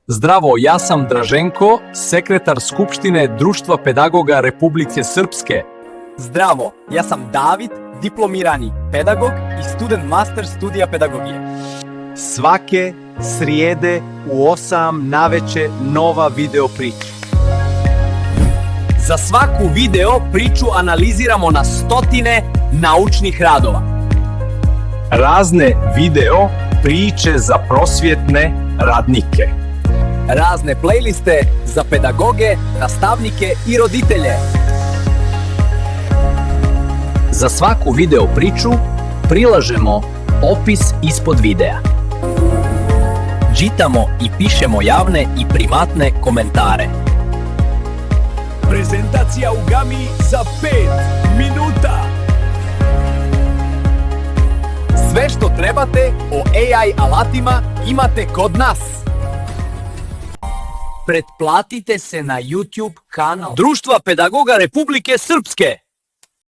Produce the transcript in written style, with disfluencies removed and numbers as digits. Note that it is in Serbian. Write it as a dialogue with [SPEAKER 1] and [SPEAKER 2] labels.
[SPEAKER 1] Zdravo, ja sam Draženko, sekretar Skupštine Društva pedagoga Republike Srpske.
[SPEAKER 2] Zdravo, ja sam David, diplomirani pedagog i student master studija pedagogije.
[SPEAKER 1] Svake srijede u 8 naveče nova video priča.
[SPEAKER 2] Za svaku video priču analiziramo na stotine naučnih radova.
[SPEAKER 1] Razne video priče za prosvjetne radnike.
[SPEAKER 2] Razne playliste za pedagoge, nastavnike i roditelje.
[SPEAKER 3] Za svaku video priču prilažemo opis ispod videa. Čitamo i pišemo javne i privatne komentare.
[SPEAKER 2] Prezentacija u Gami za 5 minuta. Sve što trebate o AI alatima imate kod nas. Pretplatite se na YouTube kanal Društva pedagoga Republike Srpske.